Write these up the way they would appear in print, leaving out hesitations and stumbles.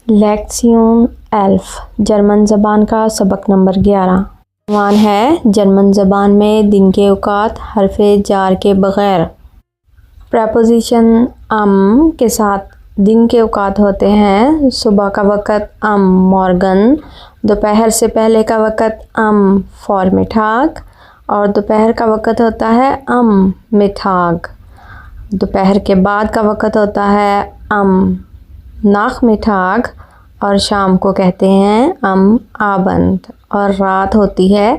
لیکسیون 11 German زبان کا سبق نمبر 11 عنوان ہے جرمن زبان میں دن کے اوقات حرف جار کے بغیر۔ پریپوزیشن ام کے ساتھ دن کے اوقات ہوتے ہیں۔ صبح کا وقت مورگن، دوپہر سے پہلے کا وقت فورمیٹاگ اور دوپہر کا وقت ہوتا ہے میٹاگ۔ دوپہر کے بعد کا وقت ہوتا ہے ناخمیٹاگ اور شام کو کہتے ہیں آبند، اور رات ہوتی ہے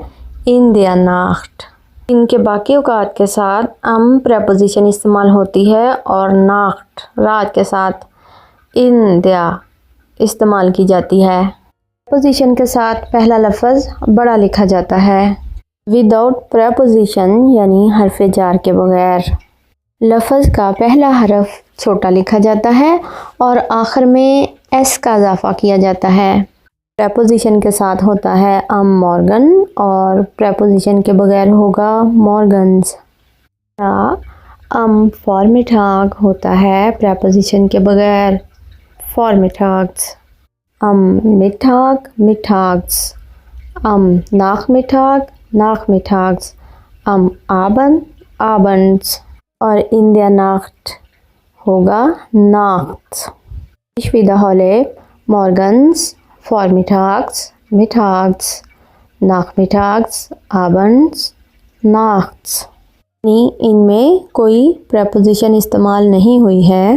ان دیا ناخت۔ ان کے باقی اوقات کے ساتھ پریپوزیشن استعمال ہوتی ہے اور ناخت رات کے ساتھ ان دیا استعمال کی جاتی ہے۔ پریپوزیشن کے ساتھ پہلا لفظ بڑا لکھا جاتا ہے وداؤٹ پریپوزیشن یعنی حرف جار کے بغیر۔ لفظ کا پہلا حرف چھوٹا لکھا جاتا ہے اور آخر میں ایس کا اضافہ کیا جاتا ہے۔ پریپوزیشن کے ساتھ ہوتا ہے مورگن اور پریپوزیشن کے بغیر ہوگا مورگنز۔ فورمیٹاگ ہوتا ہے پریپوزیشن کے بغیر فورمیٹاگز۔ میٹاگ میٹاگز۔ ناخمیٹاگ ناخمیٹاگز۔ آبند آبندز اور ان دیا ناخت ہوگا ناخت۔ Ich wiederhole morgens, vormittags, mittags, nachmittags, abends, nachts۔ ان میں کوئی پریپوزیشن استعمال نہیں ہوئی ہے۔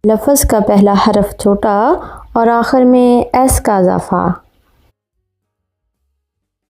لفظ کا پہلا حرف چھوٹا اور آخر میں ایس کا اضافہ۔